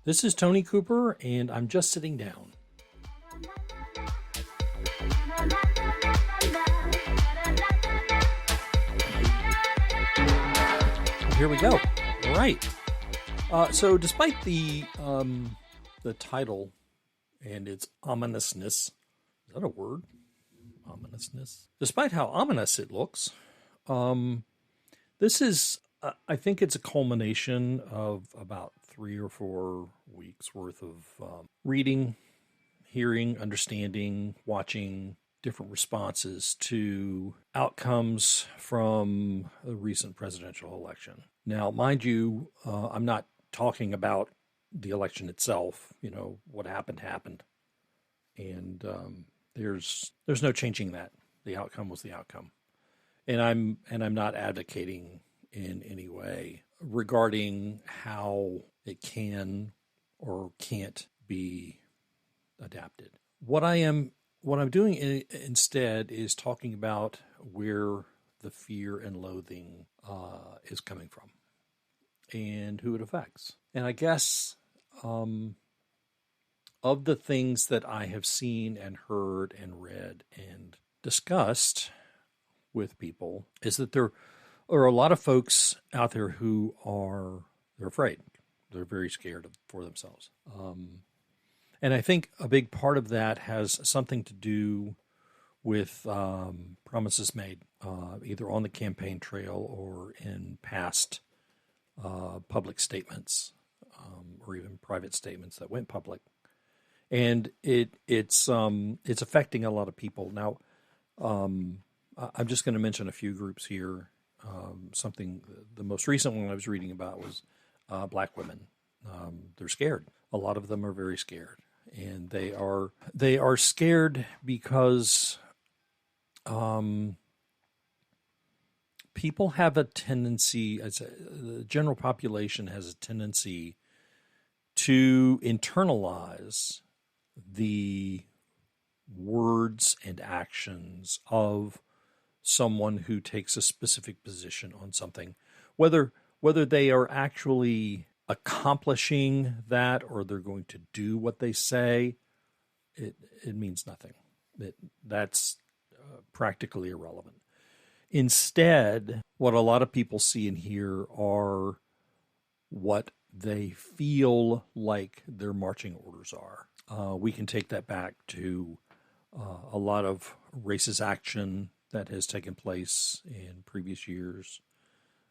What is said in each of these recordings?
This is Tony Cooper, and I'm just sitting down. Here we go. All right. So, despite the title and its ominousness, is that a word? Ominousness. Despite how ominous it looks, this is, I think it's a culmination of about 3 or 4 weeks worth of reading, hearing, understanding, watching different responses to outcomes from the recent presidential election. Now, mind you, I'm not talking about the election itself. You know, what happened happened, and there's no changing that. The outcome was the outcome, and I'm not advocating in any way regarding how it can or can't be adapted. What I'm doing instead is talking about where the fear and loathing is coming from and who it affects. And I guess of the things that I have seen and heard and read and discussed with people is that there are a lot of folks out there who they're afraid. They're very scared for themselves. And I think a big part of that has something to do with promises made, either on the campaign trail or in past public statements, or even private statements that went public. And it's affecting a lot of people. Now, I'm just going to mention a few groups here. The most recent one I was reading about was black women. They're scared. A lot of them are very scared. And they are scared because people have a tendency, the general population has a tendency to internalize the words and actions of someone who takes a specific position on something, whether they are actually accomplishing that or they're going to do what they say, it means nothing. That's practically irrelevant. Instead, what a lot of people see and hear are what they feel like their marching orders are. We can take that back to a lot of racist action that has taken place in previous years.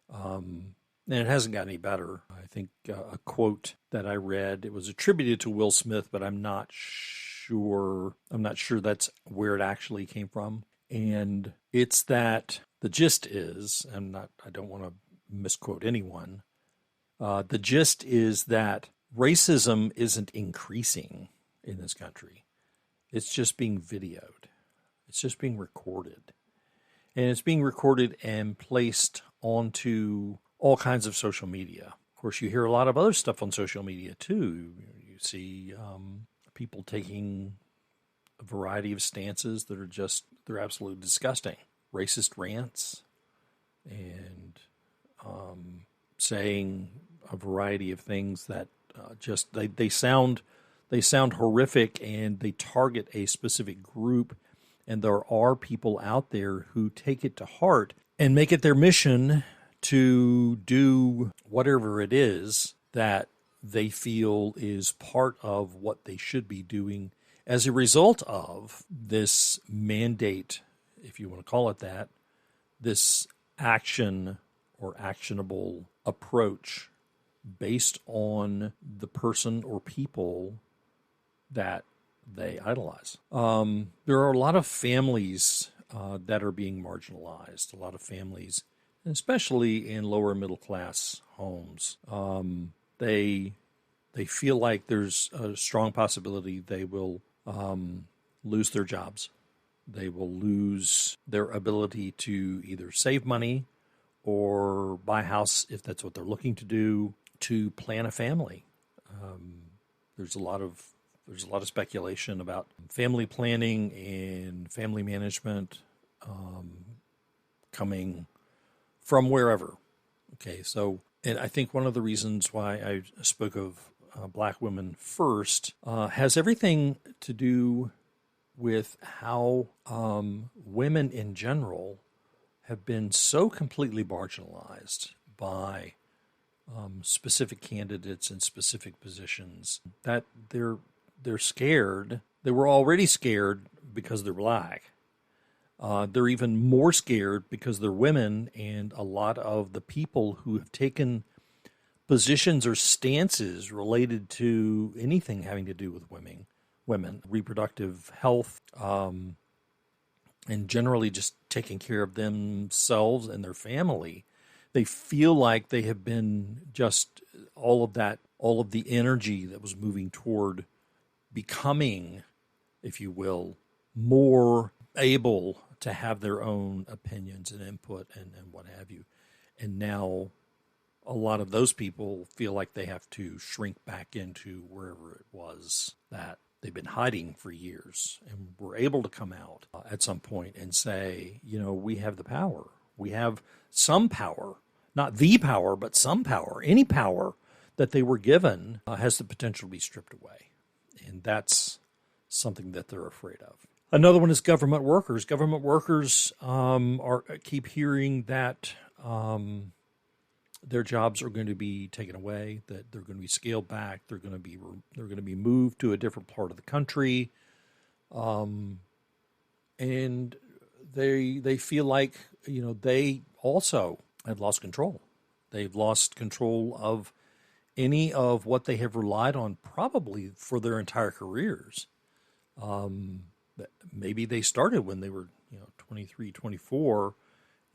And it hasn't got any better. I think a quote that I read, it was attributed to Will Smith, but I'm not sure that's where it actually came from. And it's that the gist is, I don't want to misquote anyone. The gist is that racism isn't increasing in this country. It's just being videoed. It's just being recorded. And it's being recorded and placed onto all kinds of social media. Of course, you hear a lot of other stuff on social media too. You see people taking a variety of stances that they're absolutely disgusting. Racist rants and saying a variety of things that they sound horrific, and they target a specific group. And there are people out there who take it to heart and make it their mission to do whatever it is that they feel is part of what they should be doing as a result of this mandate, if you want to call it that, this action or actionable approach based on the person or people that they idolize. There are a lot of families that are being marginalized, a lot of families, especially in lower middle class homes. They feel like there's a strong possibility they will lose their jobs. They will lose their ability to either save money or buy a house if that's what they're looking to do, to plan a family. There's a lot of speculation about family planning and family management coming from wherever. Okay, so, and I think one of the reasons why I spoke of black women first, has everything to do with how women in general have been so completely marginalized by specific candidates in specific positions that they're scared. They were already scared because they're black. They're even more scared because they're women, and a lot of the people who have taken positions or stances related to anything having to do with women, reproductive health, and generally just taking care of themselves and their family, they feel like they have been just all of the energy that was moving toward becoming, if you will, more able to have their own opinions and input and what have you. And now a lot of those people feel like they have to shrink back into wherever it was that they've been hiding for years, and were able to come out at some point and say, we have the power. We have some power, not the power, but some power. Any power that they were given has the potential to be stripped away. And that's something that they're afraid of. Another one is government workers. Government workers keep hearing that their jobs are going to be taken away, that they're going to be scaled back, they're going to be moved to a different part of the country, and they feel like they also have lost control. They've lost control of any of what they have relied on probably for their entire careers. Maybe they started when they were 23, 24,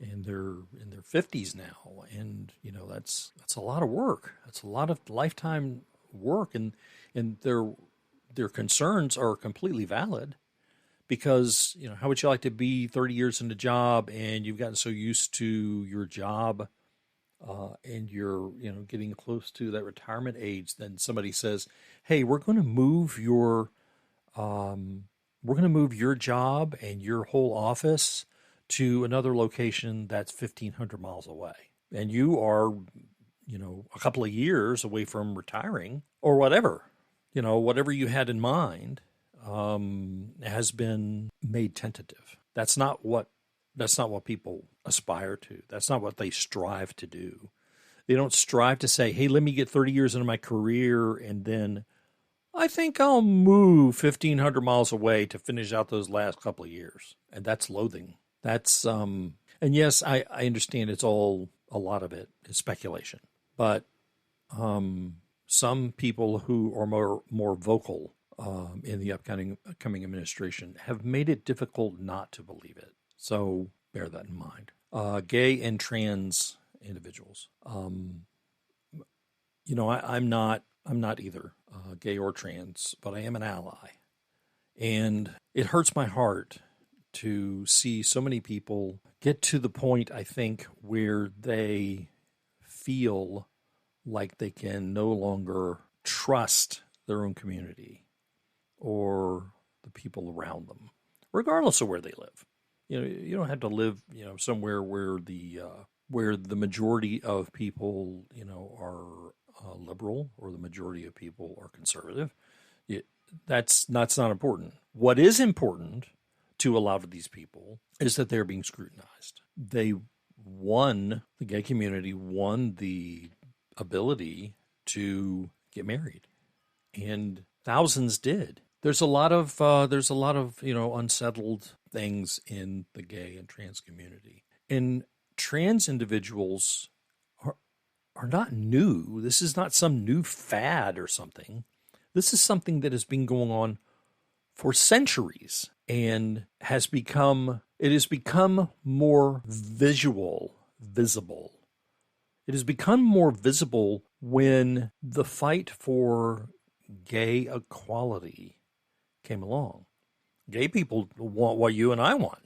and they're in their 50s now, and that's a lot of work. That's a lot of lifetime work, and their concerns are completely valid, because how would you like to be 30 years in a job and you've gotten so used to your job, and you're getting close to that retirement age, then somebody says, hey, we're going to move your job and your whole office to another location that's 1,500 miles away. And you are, a couple of years away from retiring, or whatever. Whatever you had in mind has been made tentative. That's not what people aspire to. That's not what they strive to do. They don't strive to say, hey, let me get 30 years into my career, and then I think I'll move 1,500 miles away to finish out those last couple of years. And that's loathing. That's, and yes, I understand a lot of it is speculation, but some people who are more vocal in the upcoming administration have made it difficult not to believe it. So bear that in mind. Gay and trans individuals. I'm not either gay or trans, but I am an ally. And it hurts my heart to see so many people get to the point, I think, where they feel like they can no longer trust their own community or the people around them, regardless of where they live. You don't have to live, somewhere where the majority of people, are liberal, or the majority of people are conservative. That's not important. What is important to a lot of these people is that they're being scrutinized. The gay community won the ability to get married, and thousands did. There's a lot of unsettled things in the gay and trans community, and trans individuals are not new. This is not some new fad or something. This is something that has been going on for centuries, and has become more visible. It has become more visible when the fight for gay equality came along. Gay people want what you and I want.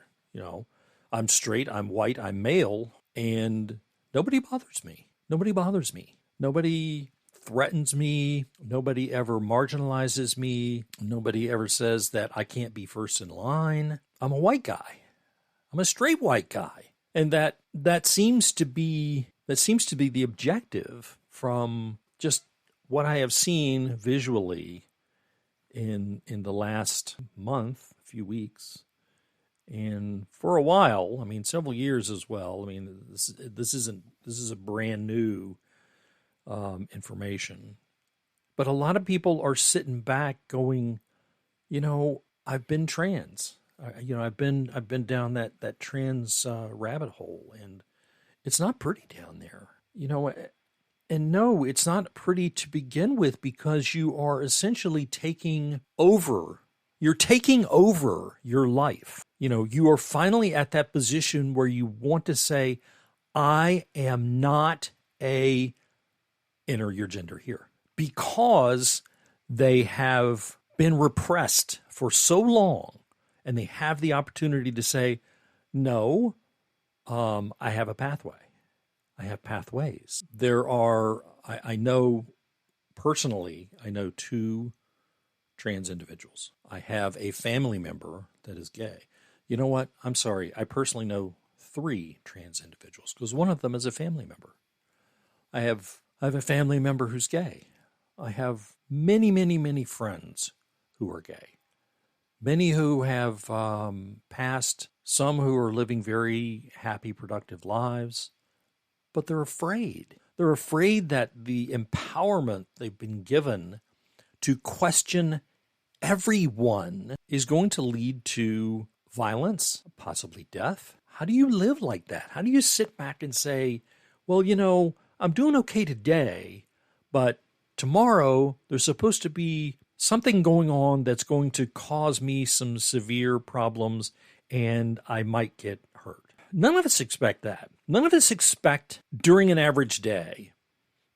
I'm straight, I'm white, I'm male, and nobody bothers me. Nobody threatens me. Nobody ever marginalizes me. Nobody ever says that I can't be first in line. I'm a white guy. I'm a straight white guy. And that seems to be the objective from just what I have seen visually in the last month, few weeks, and for a while, I mean, several years as well. I mean, this is a brand new information, but a lot of people are sitting back going, I've been trans. I've been down that trans rabbit hole, and it's not pretty down there. And no, it's not pretty to begin with, because you are essentially taking over. You're taking over your life. You are finally at that position where you want to say, I am not enter your gender here, because they have been repressed for so long, and they have the opportunity to say, no, I have a pathway. I have pathways. I know personally, I know two trans individuals. I have a family member that is gay. You know what? I'm sorry. I personally know three trans individuals, because one of them is a family member. I have a family member who's gay. I have many, many, many friends who are gay. Many who have passed, some who are living very happy, productive lives, but they're afraid. They're afraid that the empowerment they've been given to question everyone is going to lead to violence, possibly death. How do you live like that? How do you sit back and say, well, I'm doing okay today, but tomorrow there's supposed to be something going on that's going to cause me some severe problems, and I might get hurt. None of us expect that. None of us expect during an average day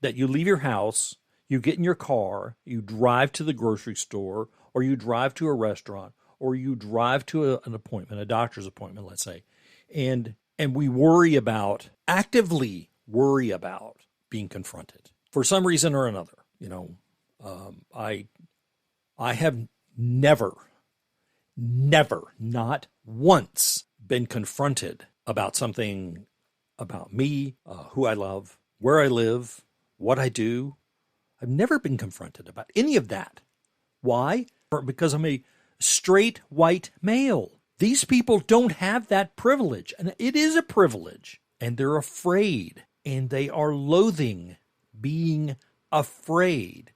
that you leave your house, you get in your car, you drive to the grocery store, or you drive to a restaurant, or you drive to an appointment, a doctor's appointment, let's say, and we actively worry about being confronted for some reason or another. I have never, not once been confronted about something about me, who I love, where I live, what I do. I've never been confronted about any of that. Why? Because I'm a straight white male. These people don't have that privilege, and it is a privilege, and they're afraid, and they are loathing being afraid.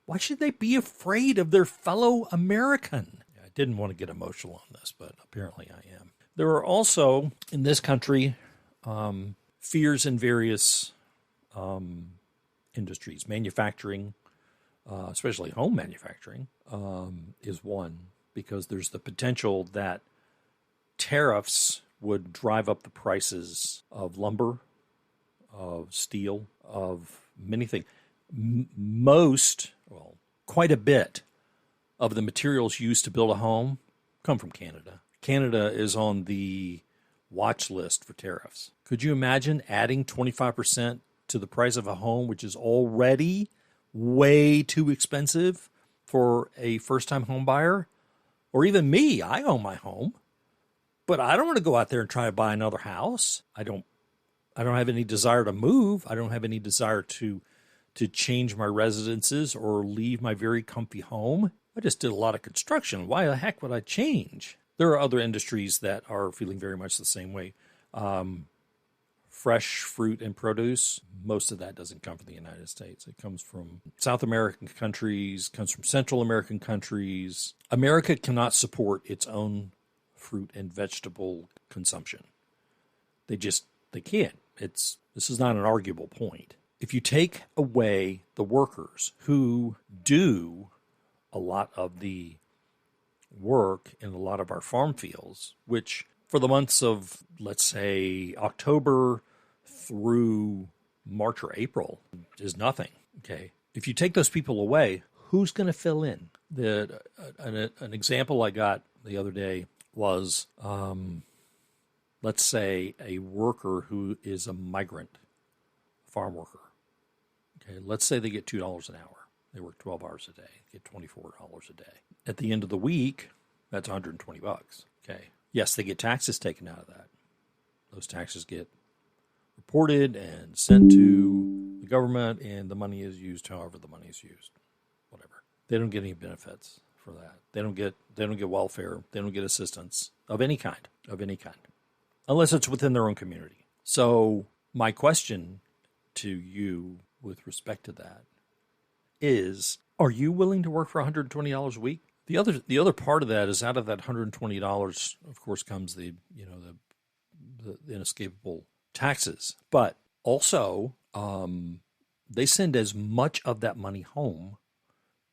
Why should they be afraid of their fellow American? I didn't want to get emotional on this, but apparently I am. There are also, in this country, fears in various industries. Manufacturing, especially home manufacturing, is one, because there's the potential that tariffs would drive up the prices of lumber, of steel, of many things. Quite a bit of the materials used to build a home come from Canada. Canada is on the watch list for tariffs. Could you imagine adding 25% to the price of a home, which is already way too expensive for a first-time home buyer? Or even me, I own my home, but I don't want to go out there and try to buy another house. I don't have any desire to move. I don't have any desire to change my residences or leave my very comfy home. I just did a lot of construction. Why the heck would I change? There are other industries that are feeling very much the same way. Fresh fruit and produce, most of that doesn't come from the United States. It comes from South American countries, comes from Central American countries. America cannot support its own fruit and vegetable consumption. They can't. This is not an arguable point. If you take away the workers who do a lot of the work in a lot of our farm fields, which for the months of, let's say, October through March or April is nothing, okay? If you take those people away, who's going to fill in? An example I got the other day was, let's say, a worker who is a migrant farm worker. Okay, let's say they get $2 an hour. They work 12 hours a day, get $24 a day. At the end of the week, that's $120. Okay. Yes, they get taxes taken out of that. Those taxes get reported and sent to the government, and the money is used however the money is used. Whatever. They don't get any benefits for that. They don't get welfare. They don't get assistance of any kind, unless it's within their own community. So my question to you with respect to that is, are you willing to work for $120 a week? The other part of that is, out of that $120, of course, comes the inescapable taxes. But also, they send as much of that money home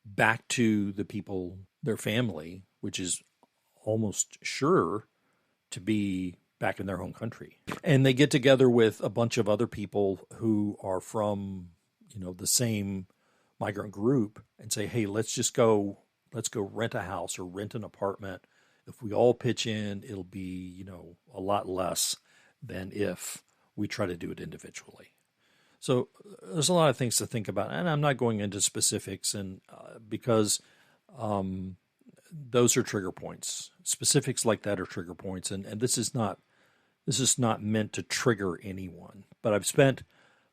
back to the people, their family, which is almost sure to be back in their home country. And they get together with a bunch of other people who are from, the same migrant group and say, hey, let's go rent a house or rent an apartment. If we all pitch in, it'll be, a lot less than if we try to do it individually. So there's a lot of things to think about, and I'm not going into specifics, and because those are trigger points. Specifics like that are trigger points, and this is not meant to trigger anyone. But I've spent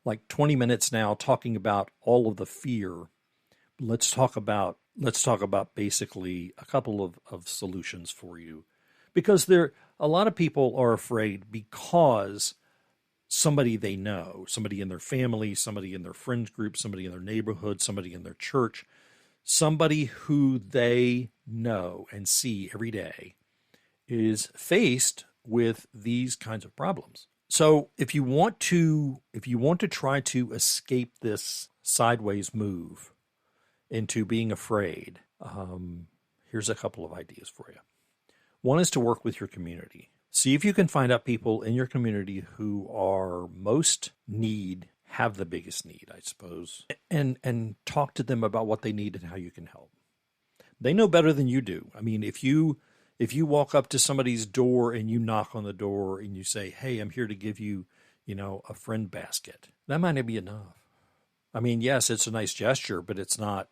like 20 minutes now talking about all of the fear. Let's talk about basically a couple of solutions for you, because a lot of people are afraid because somebody they know, somebody in their family, somebody in their friends group, somebody in their neighborhood, somebody in their church, somebody who they know and see every day is faced with these kinds of problems. So if you want to try to escape this sideways move into being afraid, here's a couple of ideas for you. One is to work with your community. See if you can find out people in your community who are have the biggest need, I suppose, and talk to them about what they need and how you can help. They know better than you do. I mean, if you walk up to somebody's door and you knock on the door and you say, hey, I'm here to give you, a friend basket, that might not be enough. I mean, yes, it's a nice gesture, but it's not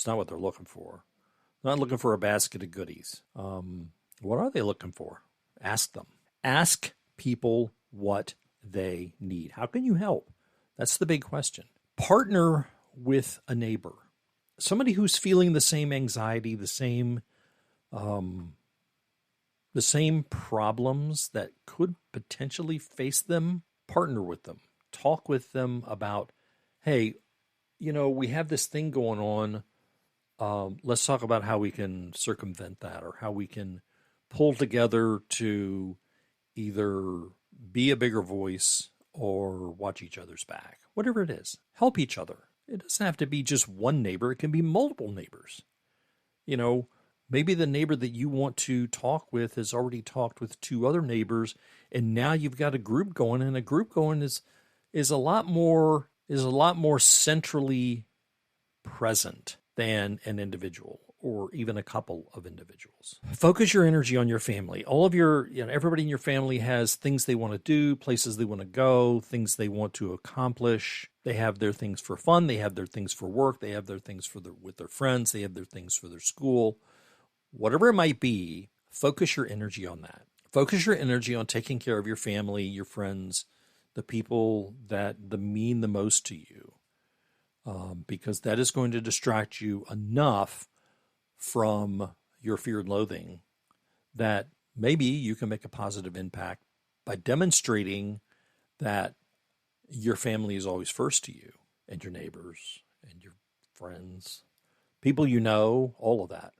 what they're looking for. They're not looking for a basket of goodies. What are they looking for? Ask them. Ask people what they need. How can you help? That's the big question. Partner with a neighbor, somebody who's feeling the same anxiety, the same problems that could potentially face them. Partner with them. Talk with them about, hey, we have this thing going on. Let's talk about how we can circumvent that, or how we can pull together to either be a bigger voice or watch each other's back. Whatever it is, help each other. It doesn't have to be just one neighbor. It can be multiple neighbors. Maybe the neighbor that you want to talk with has already talked with two other neighbors, and now you've got a group going, and a group going is a lot more centrally present than an individual, or even a couple of individuals. Focus your energy on your family. All of everybody in your family has things they want to do, places they want to go, things they want to accomplish. They have their things for fun. They have their things for work. They have their things with their friends. They have their things for their school. Whatever it might be, focus your energy on that. Focus your energy on taking care of your family, your friends, the people that mean the most to you, because that is going to distract you enough from your fear and loathing that maybe you can make a positive impact by demonstrating that your family is always first to you, and your neighbors and your friends, people all of that.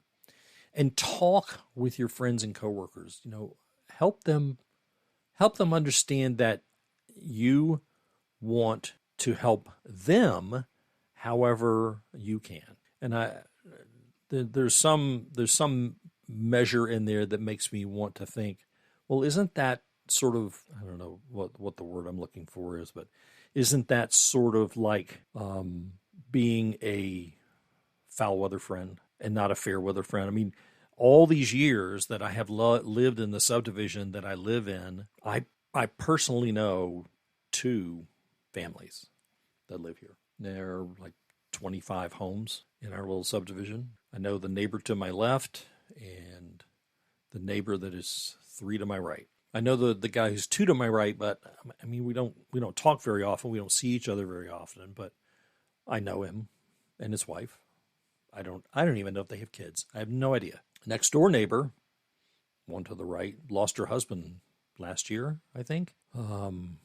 And talk with your friends and coworkers. Help them understand that you want to help them however you can. And there's some measure in there that makes me want to think, well, isn't that sort of, I don't know what the word I'm looking for is, but isn't that sort of like being a foul weather friend and not a fair weather friend? I mean, all these years that I have lived in the subdivision that I live in, I personally know 2 families that live here. There are like 25 homes in our little subdivision. I know the neighbor to my left and the neighbor that is 3 to my right. I know the guy who's two to my right, but I mean we don't talk very often. We don't see each other very often, but I know him and his wife. I don't even know if they have kids. I have no idea. Next door neighbor, one to the right, lost her husband last year, I think. And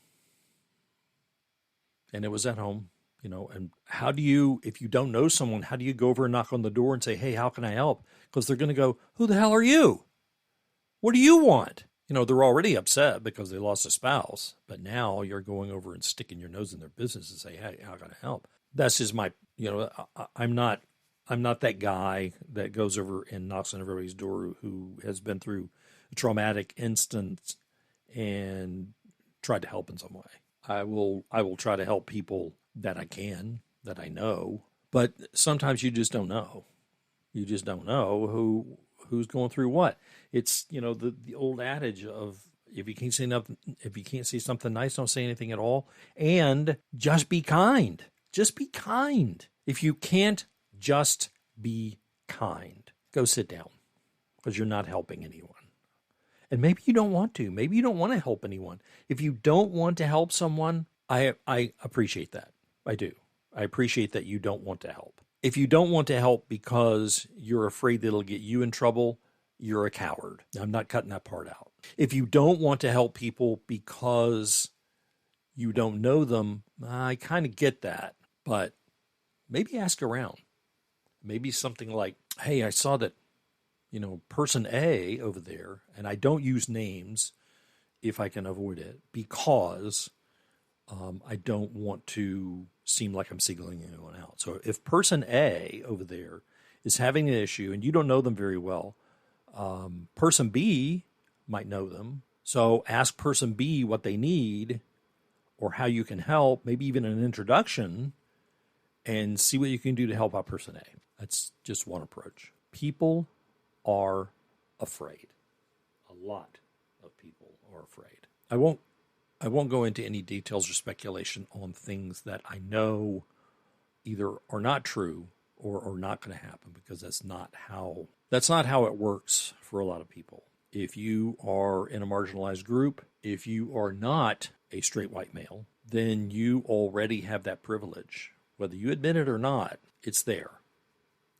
it was at home, and how do you, if you don't know someone, how do you go over and knock on the door and say, hey, how can I help? Because they're going to go, who the hell are you? What do you want? They're already upset because they lost a spouse, but now you're going over and sticking your nose in their business and say, hey, how can I help? That's just my, I'm not that guy that goes over and knocks on everybody's door who has been through a traumatic instance and tried to help in some way. I will try to help people that I can, that I know, but sometimes you just don't know. You just don't know who's going through what. It's, the old adage of if you can't say something nice, don't say anything at all, and just be kind. Just be kind. If you can't just be kind, go sit down because you're not helping anyone. And maybe you don't want to. Maybe you don't want to help anyone. If you don't want to help someone, I appreciate that. I do. I appreciate that you don't want to help. If you don't want to help because you're afraid that it'll get you in trouble, you're a coward. I'm not cutting that part out. If you don't want to help people because you don't know them, I kind of get that. But maybe ask around. Maybe something like, hey, I saw that, person A over there, and I don't use names if I can avoid it because I don't want to seem like I'm singling anyone out. So if person A over there is having an issue and you don't know them very well, person B might know them. So ask person B what they need or how you can help, maybe even an introduction, and see what you can do to help out person A. That's just one approach. People are afraid. A lot of people are afraid. I won't go into any details or speculation on things that I know either are not true or are not going to happen because that's not how it works for a lot of people. If you are in a marginalized group, if you are not a straight white male, then you already have that privilege. Whether you admit it or not, it's there.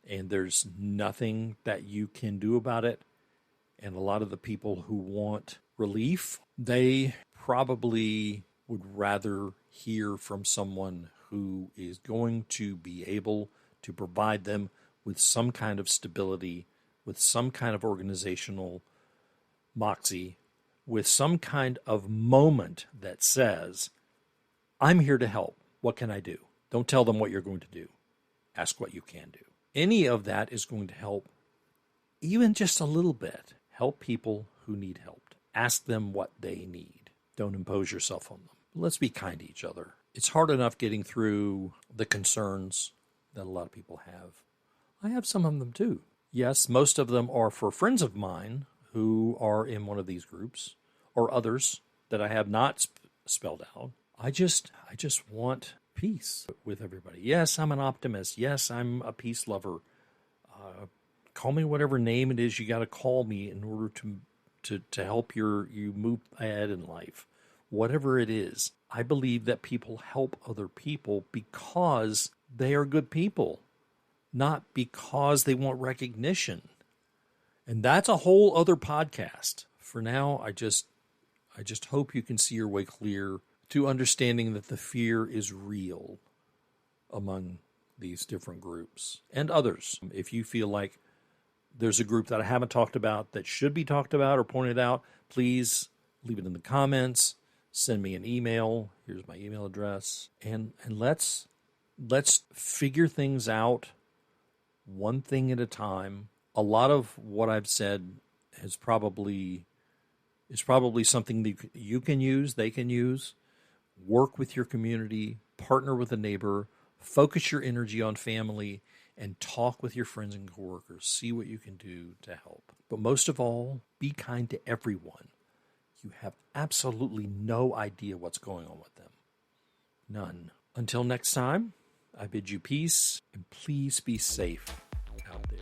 And there's nothing that you can do about it. And a lot of the people who want relief, they probably would rather hear from someone who is going to be able to provide them with some kind of stability, with some kind of organizational moxie, with some kind of moment that says, I'm here to help. What can I do? Don't tell them what you're going to do. Ask what you can do. Any of that is going to help, even just a little bit, help people who need help. Ask them what they need. Don't impose yourself on them. Let's be kind to each other. It's hard enough getting through the concerns that a lot of people have. I have some of them too. Yes, most of them are for friends of mine who are in one of these groups or others that I have not spelled out. I just want peace with everybody. Yes, I'm an optimist. Yes, I'm a peace lover. Call me whatever name it is you got to call me in order to help you move ahead in life. Whatever it is, I believe that people help other people because they are good people, not because they want recognition. And that's a whole other podcast. For now, I just hope you can see your way clear to understanding that the fear is real among these different groups and others. If you feel like there's a group that I haven't talked about that should be talked about or pointed out, please leave it in the comments. Send me an email. Here's my email address. And let's figure things out one thing at a time. A lot of what I've said is probably something that you can use, they can use. Work with your community, partner with a neighbor, focus your energy on family, and talk with your friends and coworkers. See what you can do to help. But most of all, be kind to everyone. You have absolutely no idea what's going on with them. None. Until next time, I bid you peace, and please be safe out there.